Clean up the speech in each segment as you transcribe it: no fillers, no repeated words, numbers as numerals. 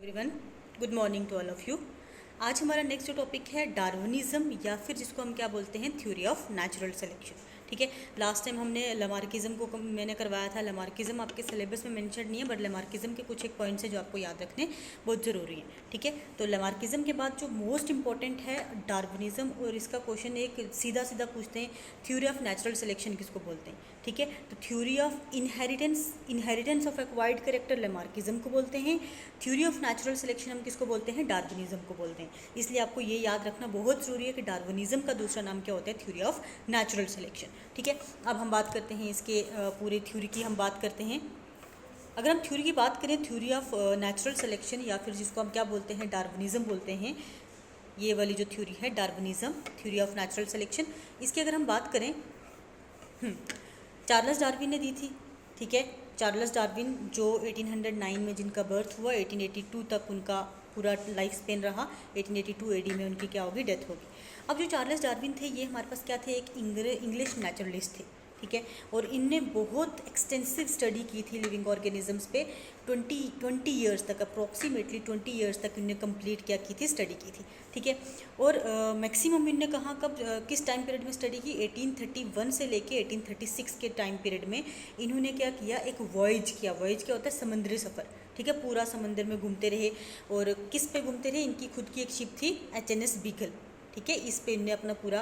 Everyone, good morning to all of you. आज हमारा next जो टॉपिक है डार्विनिज्म या फिर जिसको हम क्या बोलते हैं, थ्योरी ऑफ नेचुरल सिलेक्शन। ठीक है, लास्ट टाइम हमने लमार्किज्म को मैंने करवाया था। लमार्किज्म आपके सिलेबस में मेंशन नहीं है, बट लमार्किज्म के कुछ एक पॉइंट्स है जो आपको याद रखने बहुत ज़रूरी है। ठीक है, तो लमार्किज्म के बाद जो मोस्ट इंपॉर्टेंट है डार्विनिज्म, और इसका क्वेश्चन एक सीधा सीधा पूछते हैं, थ्योरी ऑफ नेचुरल सिलेक्शन किसको बोलते हैं। ठीक है, तो theory of inheritance of acquired character लमार्किज्म को बोलते हैं। थ्योरी ऑफ नेचुरल सिलेक्शन हम किसको बोलते हैं, डार्विनिज्म को बोलते हैं। इसलिए आपको ये याद रखना बहुत ज़रूरी है कि डार्विनिज्म का दूसरा नाम क्या होता है, थ्योरी ऑफ नेचुरल सिलेक्शन। ठीक है, अब हम बात करते हैं इसके पूरे थ्योरी की हम बात करते हैं। अगर हम थ्योरी की बात करें, थ्योरी ऑफ नेचुरल सिलेक्शन या फिर जिसको हम क्या बोलते हैं, डार्विनिज्म बोलते हैं, ये वाली जो थ्योरी है Darwinism, theory of natural selection, इसकी अगर हम बात करें, चार्ल्स डार्विन ने दी थी। ठीक है, चार्ल्स डार्विन जो 1809 में जिनका बर्थ हुआ, 1882 तक उनका पूरा लाइफ स्पेन रहा। 1882 एडी में उनकी क्या होगी, डेथ होगी। अब जो चार्ल्स डार्विन थे, ये हमारे पास क्या थे, एक इंग्लिश नेचुरलिस्ट थे। ठीक है, और इनने बहुत एक्सटेंसिव स्टडी की थी लिविंग ऑर्गेनिजम्स पे। 20 ईयर्स तक, अप्रॉक्सीमेटली 20 ईयर्स तक इनने कंप्लीट क्या की थी, स्टडी की थी। ठीक है, और मैक्सिमम इनने कहाँ कब किस टाइम पीरियड में स्टडी की, 1831 से लेके 1836 के टाइम पीरियड में इन्होंने क्या किया, एक वॉयज किया। वॉयज क्या होता है, समुद्री सफ़र। ठीक है, पूरा समंदर में घूमते रहे। और किस पे घूमते रहे, इनकी खुद की एक शिप थी HMS बीगल। ठीक है, इस पे इनने अपना पूरा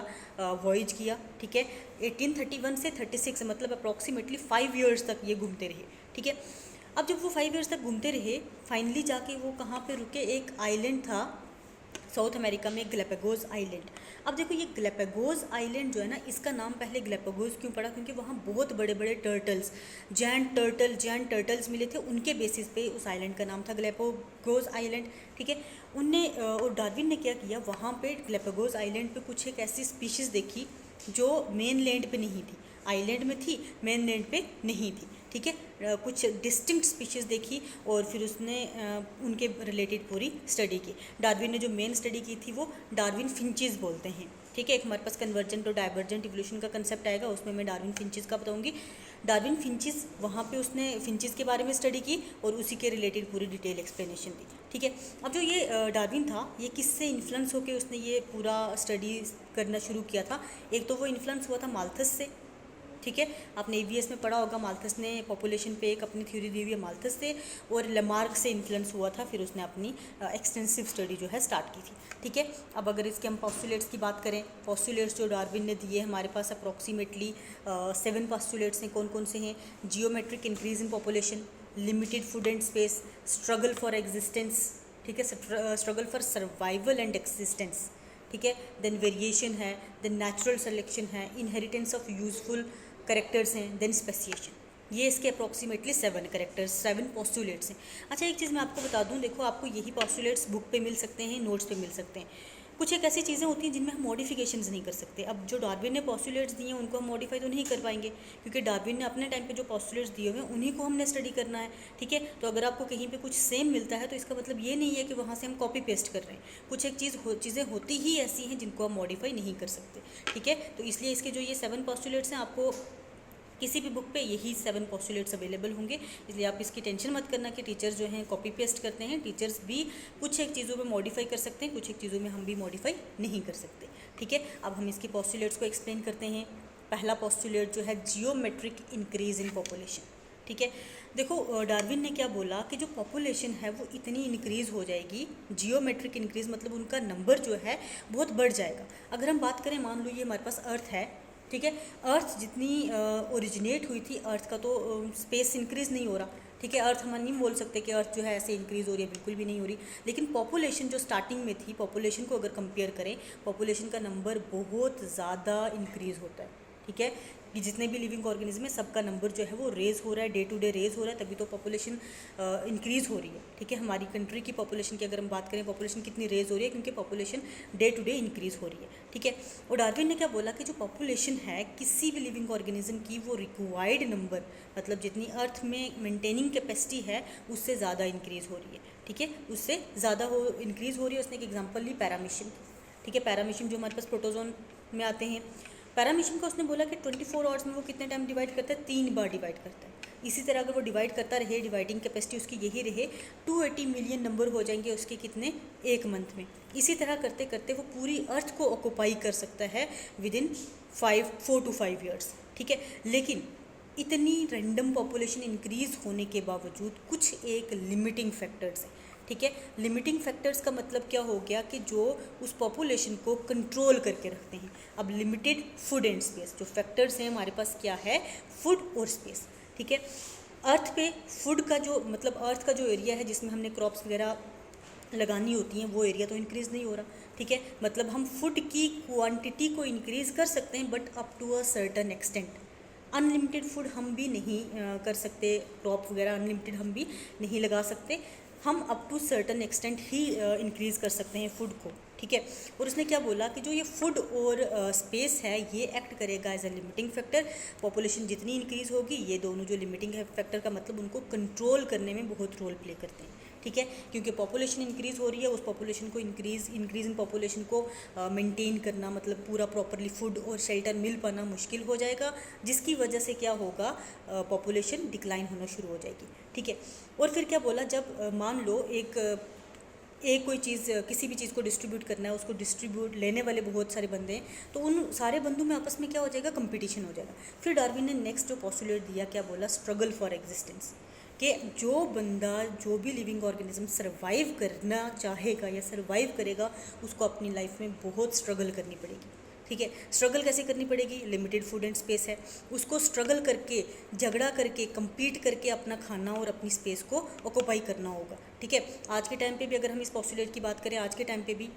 वॉयज किया। ठीक है, 1831 से 36 मतलब अप्रॉक्सीमेटली 5 ईयर्स तक ये घूमते रहे। ठीक है, अब जब वो 5 ईयर्स तक घूमते रहे, फाइनली जाके वो कहाँ पे रुके, एक आइलैंड था साउथ अमेरिका में, गैलापागोस आइलैंड। अब देखो, ये गैलापागोस आइलैंड जो है ना, इसका नाम पहले गैलापागोस क्यों पड़ा, क्योंकि वहाँ बहुत बड़े बड़े टर्टल्स, जैंट टर्टल्स मिले थे। उनके बेसिस पे उस आइलैंड का नाम था गैलापागोस आइलैंड। ठीक है, उनने और डार्विन ने क्या किया, वहाँ पे गैलापागोस आइलैंड पे कुछ एक ऐसी स्पीशीज़ देखी जो मेन लैंड पे नहीं थी। आइलैंड में थी, मेन लैंड पे नहीं थी। ठीक है, कुछ डिस्टिंक्ट स्पीशीज़ देखी और फिर उसने उनके रिलेटेड पूरी स्टडी की। डार्विन ने जो मेन स्टडी की थी वो डार्विन फिंचेस बोलते हैं। ठीक है, एक हमारे पास कन्वर्जेंट और डाइवर्जेंट इवोल्यूशन का कंसेप्ट आएगा, उसमें मैं डार्विन फिंचेस का बताऊंगी। डार्विन फिंचेस, वहाँ पे उसने फिंचेस के बारे में स्टडी की और उसी के रिलेटेड पूरी डिटेल एक्सप्लेनेशन दी। ठीक है, अब जो ये डार्विन था, ये किससे इन्फ्लुएंस होकर उसने ये पूरा स्टडी करना शुरू किया था। एक तो वो इन्फ्लुएंस हुआ था माल्थस से। ठीक है, आपने EVS में पढ़ा होगा, माल्थस ने पॉपुलेशन पे एक अपनी थ्योरी दी हुई है माल्थस से, और लमार्क से इन्फ्लुएंस हुआ था, फिर उसने अपनी एक्सटेंसिव स्टडी जो है स्टार्ट की थी। ठीक है, अब अगर इसके हम पॉस्टुलेट्स की बात करें, पॉस्टुलेट्स जो डार्विन ने दिए हमारे पास अप्रॉक्सीमेटली 7 पॉस्टुलेट्स हैं। कौन कौन से हैं, geometric increase in population, limited food and space, struggle for existence. ठीक है, struggle for survival and existence. ठीक है, देन वेरिएशन है, देन नेचुरल सिलेक्शन है, इनहेरिटेंस ऑफ यूजफुल करेक्टर्स हैं, देन स्पेसिएशन। ये इसके अप्रॉक्सीमेटली 7 करेक्टर्स, 7 पॉस्टुलेट्स हैं। अच्छा, एक चीज़ मैं आपको बता दूं, देखो आपको यही पॉस्टुलेट्स बुक पे मिल सकते हैं, नोट्स पे मिल सकते हैं। कुछ एक ऐसी चीज़ें होती हैं जिनमें हम मॉडिफिकेशंस नहीं कर सकते। अब जो डार्विन ने पॉस्टुलेट्स दिए हैं उनको हम मॉडिफाई तो नहीं कर पाएंगे, क्योंकि डार्विन ने अपने टाइम पे जो पॉस्टुलेट्स दिए हुए हैं उन्हीं को हमने स्टडी करना है। ठीक है, तो अगर आपको कहीं पे कुछ सेम मिलता है तो इसका मतलब ये नहीं है कि वहाँ से हम कॉपी पेस्ट कर रहे हैं। कुछ एक चीज़ें होती ही ऐसी हैं जिनको हम मॉडिफाई नहीं कर सकते। ठीक है, तो इसलिए इसके जो ये 7 पॉस्टुलेट्स हैं, आपको किसी भी बुक पे यही 7 पॉस्टुलेट्स अवेलेबल होंगे। इसलिए आप इसकी टेंशन मत करना कि टीचर्स जो हैं कॉपी पेस्ट करते हैं। टीचर्स भी कुछ एक चीज़ों में मॉडिफाई कर सकते हैं, कुछ एक चीज़ों में हम भी मॉडिफाई नहीं कर सकते। ठीक है, अब हम इसकी पॉस्टुलेट्स को एक्सप्लेन करते हैं। पहला पॉस्टुलेट जो है, जियोमेट्रिक इंक्रीज इन पॉपुलेशन। ठीक है, देखो डार्विन ने क्या बोला कि जो पॉपुलेशन है वो इतनी इंक्रीज़ हो जाएगी, जियोमेट्रिक इंक्रीज मतलब उनका नंबर जो है बहुत बढ़ जाएगा। अगर हम बात करें, मान लो ये हमारे पास अर्थ है। ठीक है, अर्थ जितनी ओरिजिनेट हुई थी, अर्थ का तो स्पेस इंक्रीज़ नहीं हो रहा। ठीक है, अर्थ हम नहीं बोल सकते कि अर्थ जो है ऐसे इंक्रीज़ हो रही है, बिल्कुल भी नहीं हो रही। लेकिन पॉपुलेशन जो स्टार्टिंग में थी, पॉपुलेशन को अगर कंपेयर करें, पॉपुलेशन का नंबर बहुत ज़्यादा इंक्रीज़ होता है। ठीक है, कि जितने भी लिविंग ऑर्गेनिज्म है सबका नंबर जो है वो रेज हो रहा है, डे टू डे रेज हो रहा है, तभी तो पॉपुलेशन इंक्रीज़ हो रही है। ठीक है, हमारी कंट्री की पॉपुलेशन की अगर हम बात करें, पॉपुलेशन कितनी रेज हो रही है, क्योंकि population day to day increase हो रही है। ठीक है, और डार्विन ने क्या बोला कि जो पॉपुलेशन है किसी भी लिविंग ऑर्गेनिज्म की, वो रिक्वायर्ड नंबर मतलब जितनी अर्थ में मेंटेनिंग कैपेसिटी है उससे ज़्यादा इंक्रीज़ हो रही है। ठीक है, उससे ज़्यादा इंक्रीज़ हो रही है। उसने एक एग्जाम्पल ली, पैरामीशियम। ठीक है, पैरामीशियम जो हमारे पास प्रोटोजोन में आते हैं। पैरामीशियम का उसने बोला कि 24 आवर्स में वो कितने टाइम डिवाइड करता है, 3 बार डिवाइड करता है। इसी तरह अगर वो डिवाइड करता रहे, डिवाइडिंग कैपेसिटी उसकी यही रहे, 280 मिलियन नंबर हो जाएंगे उसके कितने, एक मंथ में। इसी तरह करते करते वो पूरी अर्थ को ऑक्यूपाई कर सकता है विद इन 4 to 5 ईयर्स, ठीक है। लेकिन इतनी रैंडम पॉपुलेशन इंक्रीज होने के बावजूद कुछ एक लिमिटिंग फैक्टर्स हैं, ठीक है। लिमिटिंग फैक्टर्स का मतलब क्या हो गया कि जो उस पॉपुलेशन को कंट्रोल करके रखते हैं। अब लिमिटेड फूड एंड स्पेस, जो फैक्टर्स हैं हमारे पास क्या है, फूड और स्पेस, ठीक है। अर्थ पे फूड का जो मतलब अर्थ का जो एरिया है जिसमें हमने क्रॉप्स वगैरह लगानी होती हैं, वो एरिया तो इंक्रीज़ नहीं हो रहा, ठीक है। मतलब हम फूड की क्वांटिटी को इंक्रीज़ कर सकते हैं but up to a certain extent. Unlimited food हम भी नहीं कर सकते, क्रॉप वगैरह अनलिमिटेड हम भी नहीं लगा सकते, हम अप टू सर्टन एक्सटेंट ही इंक्रीज़ कर सकते हैं फूड को, ठीक है। और उसने क्या बोला कि जो ये फूड और स्पेस है ये एक्ट करेगा as a limiting factor. Population जितनी इंक्रीज़ होगी, ये दोनों जो लिमिटिंग फैक्टर का मतलब उनको कंट्रोल करने में बहुत रोल प्ले करते हैं, ठीक है। क्योंकि पॉपुलेशन इंक्रीज़ हो रही है, उस पॉपुलेशन को इंक्रीज़ इन पॉपुलेशन को मेंटेन करना, मतलब पूरा प्रॉपरली फूड और शेल्टर मिल पाना मुश्किल हो जाएगा, जिसकी वजह से क्या होगा, पॉपुलेशन डिक्लाइन होना शुरू हो जाएगी, ठीक है। और फिर क्या बोला, जब मान लो एक कोई चीज़, किसी भी चीज़ को डिस्ट्रीब्यूट करना है, उसको डिस्ट्रीब्यूट लेने वाले बहुत सारे बंदे हैं, तो उन सारे बंदों में आपस में क्या हो जाएगा, कंपटीशन हो जाएगा। फिर डार्विन ने नेक्स्ट जो पोस्टुलेट दिया, क्या बोला, स्ट्रगल फॉर एग्जिस्टेंस, कि जो बंदा, जो भी लिविंग ऑर्गेनिज्म सर्वाइव करना चाहेगा या सर्वाइव करेगा, उसको अपनी लाइफ में बहुत स्ट्रगल करनी पड़ेगी, ठीक है। स्ट्रगल कैसे करनी पड़ेगी, लिमिटेड फूड एंड स्पेस है, उसको स्ट्रगल करके, झगड़ा करके, compete करके अपना खाना और अपनी स्पेस को ऑक्यूपाई करना होगा, ठीक है। आज के टाइम पे भी अगर हम इस पोस्टुलेट की बात करें, आज के टाइम पे भी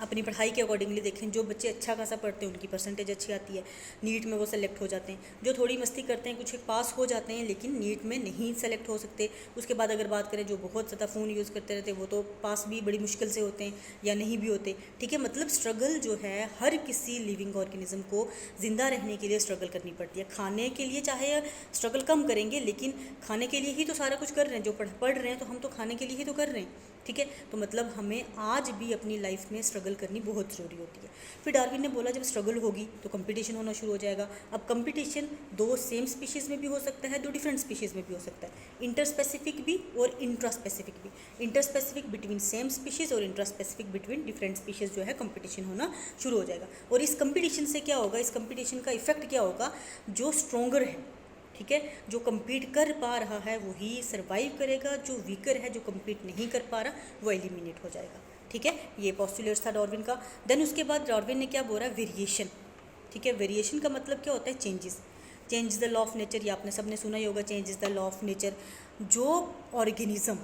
अपनी पढ़ाई के अकॉर्डिंगली देखें, जो बच्चे अच्छा खासा पढ़ते हैं उनकी परसेंटेज अच्छी आती है, नीट में वो सेलेक्ट हो जाते हैं। जो थोड़ी मस्ती करते हैं, कुछ एक पास हो जाते हैं लेकिन नीट में नहीं सेलेक्ट हो सकते। उसके बाद अगर बात करें, जो बहुत ज़्यादा फ़ोन यूज़ करते रहते हैं, वो तो पास भी बड़ी मुश्किल से होते हैं या नहीं भी होते, ठीक है। मतलब स्ट्रगल जो है हर किसी लिविंग ऑर्गेनिज्म को ज़िंदा रहने के लिए स्ट्रगल करनी पड़ती है। खाने के लिए चाहे स्ट्रगल कम करेंगे, लेकिन खाने के लिए ही तो सारा कुछ कर रहे हैं, जो पढ़ रहे हैं तो हम तो खाने के लिए ही तो कर रहे हैं, ठीक है। तो मतलब हमें आज भी अपनी लाइफ में स्ट्रगल करनी बहुत ज़रूरी होती है। फिर डार्विन ने बोला, जब स्ट्रगल होगी तो कंपटीशन होना शुरू हो जाएगा। अब कंपटीशन दो सेम स्पीशीज़ में भी हो सकता है, दो डिफरेंट स्पीशीज़ में भी हो सकता है, इंटरस्पेसिफिक भी और इंट्रास्पेसिफिक भी। इंटरस्पेसिफिक बिटवीन सेम स्पीशीज़ और इंट्रास्पेसिफिक बिटवीन डिफरेंट स्पीशीज़ जो है कंपटीशन होना शुरू हो जाएगा। और इस कंपटीशन से क्या होगा, इस कंपटीशन का इफेक्ट क्या होगा, जो स्ट्रोंगर है, ठीक है, जो compete कर पा रहा है वही सर्वाइव करेगा, जो वीकर है, जो compete नहीं कर पा रहा, वो एलिमिनेट हो जाएगा, ठीक है। ये पोस्टुलेट्स था डार्विन का। देन उसके बाद डार्विन ने क्या बोला, वेरिएशन, ठीक है। वेरिएशन का मतलब क्या होता है, changes. Change is the law of nature, ये आपने सबने सुना ही होगा, change is the law of nature. जो ऑर्गेनिज्म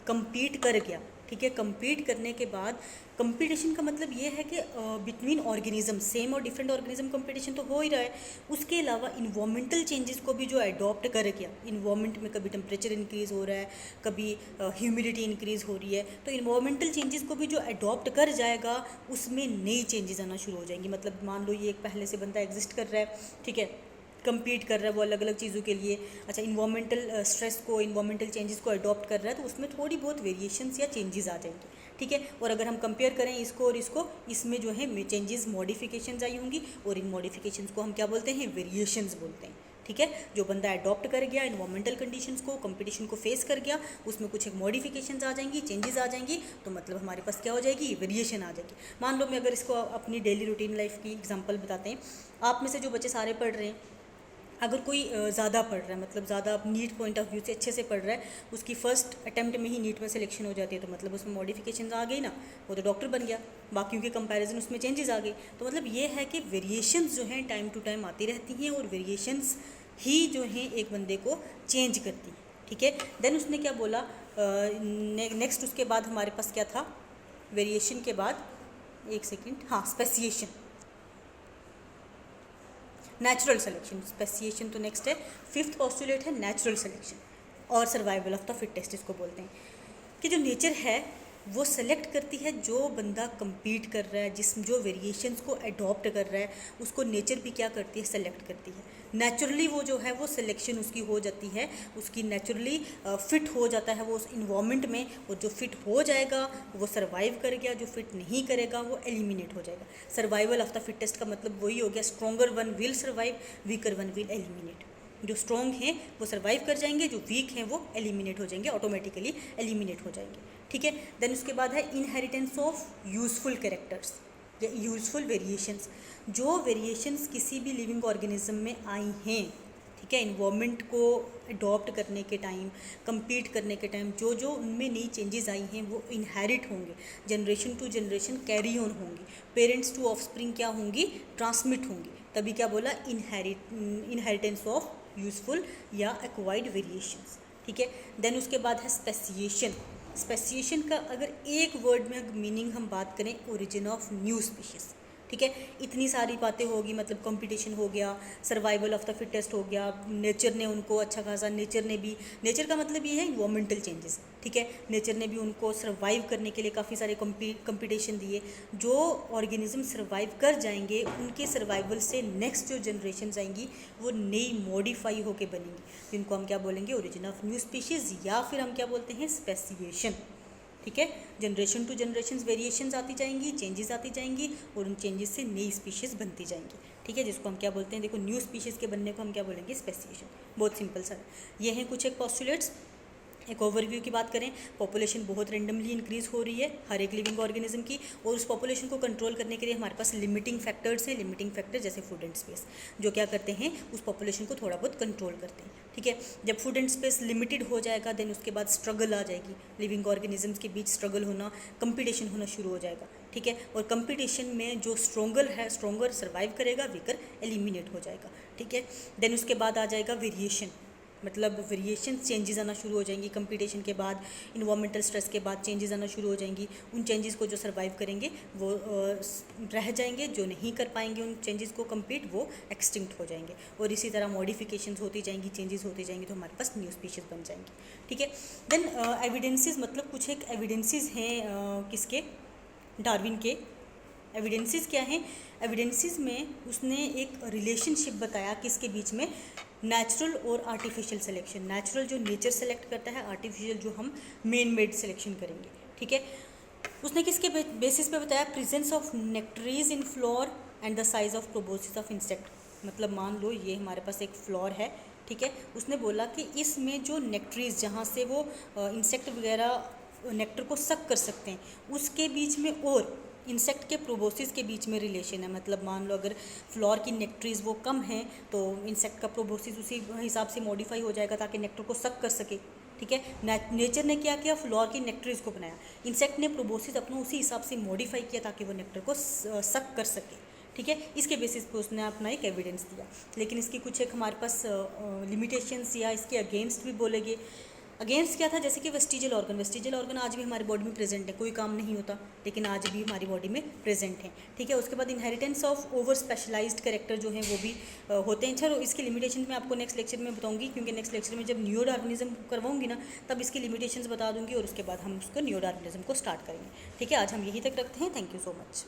compete कर गया, ठीक है, compete करने के बाद, कंपटीशन का मतलब ये है कि बिटवीन ऑर्गेनिज्म, सेम और डिफरेंट ऑर्गेनिज्म कंपटीशन तो हो ही रहा है, उसके अलावा इन्वायरमेंटल चेंजेस को भी जो अडॉप्ट कर गया, इन्वायरमेंट में कभी टेम्परेचर इंक्रीज़ हो रहा है, कभी ह्यूमिडिटी इंक्रीज़ हो रही है, तो इन्वायरमेंटल चेंजेस को भी जो अडॉप्ट कर जाएगा, उसमें नई चेंजेस आना शुरू हो जाएंगी। मतलब मान लो ये एक पहले से बंदा एग्जिस्ट कर रहा है, ठीक है, compete कर रहा है वो अलग अलग चीज़ों के लिए, अच्छा, इन्वायरमेंटल स्ट्रेस को, इन्वायरमेंटल चेंजेस को अडॉप्ट कर रहा है, तो उसमें थोड़ी बहुत वेरिएशंस या चेंजेस आ जाएंगे, ठीक है। और अगर हम कंपेयर करें इसको और इसको, इसमें जो है चेंजेस, मॉडिफिकेशंस आई होंगी, और इन मॉडिफिकेशंस को हम क्या बोलते हैं, वेरिएशंस बोलते हैं, ठीक है। जो बंदा अडॉप्ट कर गया इन्वायरमेंटल कंडीशंस को, कंपटीशन को फेस कर गया, उसमें कुछ एक मॉडिफिकेशंस आ जाएंगी, चेंजेस आ जाएंगी, तो मतलब हमारे पास क्या हो जाएगी, वेरिएशन आ जाएगी। मान लो मैं अगर इसको अपनी डेली रूटीन लाइफ की एग्जांपल बताते हैं, आप में से जो बच्चे सारे पढ़ रहे हैं, अगर कोई ज़्यादा पढ़ रहा है, मतलब ज़्यादा नीट पॉइंट ऑफ व्यू से अच्छे से पढ़ रहा है, उसकी फ़र्स्ट अटैम्प्ट में ही नीट में सिलेक्शन हो जाती है, तो मतलब उसमें मॉडिफिकेशन आ गई ना, वो तो डॉक्टर बन गया, बाकियों के कंपैरिजन उसमें चेंजेस आ गए। तो मतलब ये है कि वेरिएशंस जो हैं टाइम टू टाइम आती रहती हैं, और वेरिएशंस ही जो हैं एक बंदे को चेंज करती हैं, ठीक है। देन उसने क्या बोला, नेक्स्ट उसके बाद हमारे पास क्या था, वेरिएशन के बाद, एक सेकेंड, हाँ, स्पेसिएशन, नेचुरल सिलेक्शन, स्पेसिएशन तो नेक्स्ट है। फिफ्थ पोस्टुलेट है नेचुरल सिलेक्शन और सर्वाइवल ऑफ द फिटेस्ट, इसको बोलते हैं कि जो नेचर है वो सेलेक्ट करती है जो बंदा compete कर रहा है, जो वेरिएशंस को अडॉप्ट कर रहा है, उसको नेचर भी क्या करती है, सेलेक्ट करती है। नेचुरली वो जो है वो सिलेक्शन उसकी हो जाती है, उसकी नेचुरली फिट हो जाता है वो उस इन्वायरमेंट में, और जो फिट हो जाएगा वो सर्वाइव कर गया, जो फिट नहीं करेगा वो एलिमिनेट हो जाएगा। सर्वाइवल ऑफ द फिटेस्ट का मतलब वही हो गया, stronger one will survive, weaker one will eliminate, जो स्ट्रॉन्ग हैं वो सर्वाइव कर जाएंगे, जो वीक हैं वो एलिमिनेट हो जाएंगे, ऑटोमेटिकली एलिमिनेट हो जाएंगे, ठीक है। देन उसके बाद है इनहेरिटेंस ऑफ यूजफुल कैरेक्टर्स या यूजफुल वेरिएशंस। जो वेरिएशंस किसी भी लिविंग ऑर्गेनिज्म में आई हैं, ठीक है, इन्वायरमेंट को अडॉप्ट करने के टाइम, compete करने के टाइम जो जो उनमें नई चेंजेस आई हैं वो इनहेरिट होंगे, generation to generation carry on होंगी, पेरेंट्स टू ऑफस्प्रिंग क्या होंगी, ट्रांसमिट होंगी, तभी क्या बोला, इनहेरिटेंस ऑफ यूजफुल या एक्वायर्ड वेरिएशंस, ठीक है। देन उसके बाद है स्पेसिएशन। स्पेसिएशन का अगर एक वर्ड में मीनिंग हम बात करें, ओरिजिन ऑफ न्यू स्पीशीज़, ठीक है। इतनी सारी बातें होगी, मतलब कंपटीशन हो गया, सर्वाइवल ऑफ द फिटेस्ट हो गया, नेचर ने उनको अच्छा खासा, नेचर का मतलब ये है इन्वायरमेंटल चेंजेस, ठीक है। नेचर ने भी उनको सर्वाइव करने के लिए काफ़ी सारे कंपटीशन दिए। जो ऑर्गेनिज्म सर्वाइव कर जाएंगे उनके सर्वाइवल से नेक्स्ट जो जनरेशन आएंगी वो नई मॉडिफाई होके बनेंगी, जिनको हम क्या बोलेंगे, ओरिजिन ऑफ न्यू स्पीशीज़, या फिर हम क्या बोलते हैं, स्पेसिएशन, ठीक है। जनरेशन टू जनरेशन वेरिएशंस आती जाएंगी, चेंजेस आती जाएंगी, और उन चेंजेस से नई स्पीशीज़ बनती जाएंगी, ठीक है, जिसको हम क्या बोलते हैं, देखो न्यू स्पीशीज़ के बनने को हम क्या बोलेंगे, स्पेसिएशन। बहुत सिंपल सा ये हैं कुछ एक पोस्टुलेट्स। एक ओवरव्यू की बात करें, पॉपुलेशन बहुत रेंडमली इंक्रीज़ हो रही है हर एक लिविंग ऑर्गेनिज्म की, और उस पॉपुलेशन को कंट्रोल करने के लिए हमारे पास लिमिटिंग फैक्टर्स हैं। लिमिटिंग फैक्टर जैसे फूड एंड स्पेस, जो क्या करते हैं, उस पॉपुलेशन को थोड़ा बहुत कंट्रोल करते हैं, ठीक है। जब फूड एंड स्पेस लिमिटेड हो जाएगा, देन उसके बाद स्ट्रगल आ जाएगी, लिविंग ऑर्गेनिजम्स के बीच स्ट्रगल होना, कंपटीशन होना शुरू हो जाएगा, ठीक है। और कंपटीशन में जो स्ट्रोंगर सर्वाइव करेगा, वीकर एलिमिनेट हो जाएगा, ठीक है। देन उसके बाद आ जाएगा वेरिएशन, मतलब वेरिएशन, चेंजेस आना शुरू हो जाएंगी कंपटीशन के बाद, इन्वायरमेंटल स्ट्रेस के बाद चेंजेस आना शुरू हो जाएंगी। उन चेंजेस को जो सर्वाइव करेंगे वो रह जाएंगे, जो नहीं कर पाएंगे उन चेंजेस को कम्पीट, वो एक्सटिंक्ट हो जाएंगे। और इसी तरह मॉडिफिकेशंस होती जाएंगी, चेंजेस होती जाएंगी, तो हमारे पास न्यू स्पीशीज़ बन जाएंगी, ठीक है। देन एविडेंसेस, मतलब कुछ एक एविडेंसेस हैं किसके, डार्विन के। एविडेंसेस क्या हैं, एविडेंसेस में उसने एक रिलेशनशिप बताया किसके बीच में, नेचुरल और आर्टिफिशियल सिलेक्शन। नेचुरल जो नेचर सेलेक्ट करता है, आर्टिफिशियल जो हम मेन मेड सिलेक्शन करेंगे, ठीक है। उसने किसके बेसिस पे बताया, presence of nectaries in flower and the size of proboscis of insect. मतलब मान लो ये हमारे पास एक फ्लोर है, ठीक है, उसने बोला कि इसमें जो नेक्टरीज, जहाँ से वो इंसेक्ट वगैरह नेक्टर को सक कर सकते हैं, उसके बीच में और इंसेक्ट के प्रोबोसिस के बीच में रिलेशन है। मतलब मान लो अगर फ्लोर की नेक्टरीज वो कम है, तो इंसेक्ट का प्रोबोसिस उसी हिसाब से मॉडिफाई हो जाएगा ताकि नेक्टर को सक कर सके, ठीक है। नेचर ने क्या किया, फ्लोर की नेक्टरीज को बनाया, इंसेक्ट ने प्रोबोसिस अपना उसी हिसाब से मॉडिफाई किया ताकि वो नेक्टर को सक कर सके, ठीक है। इसके बेसिस पे उसने अपना एक एविडेंस दिया। लेकिन इसकी कुछ एक हमारे पास लिमिटेशंस या इसके अगेंस्ट भी बोलेंगे। अगेंस्ट क्या था, जैसे कि वेस्टिजियल ऑर्गन आज भी हमारी बॉडी में प्रेजेंट है, कोई काम नहीं होता लेकिन आज भी हमारी बॉडी में प्रेजेंट है, ठीक है। उसके बाद inheritance of over specialized character जो हैं वो भी होते हैं। चलो इसकी लिमिटेशन मैं आपको नेक्स्ट लेक्चर में बताऊंगी, क्योंकि नेक्स्ट लेक्चर में जब न्यू डार्विनिज्म करवाऊंगी ना, तब इसकी लिमिटेशंस बता दूंगी और उसके बाद हम उसको न्यू डार्विनिज्म को स्टार्ट करेंगे, ठीक है। आज हम यहीं तक रखते हैं। Thank you so much.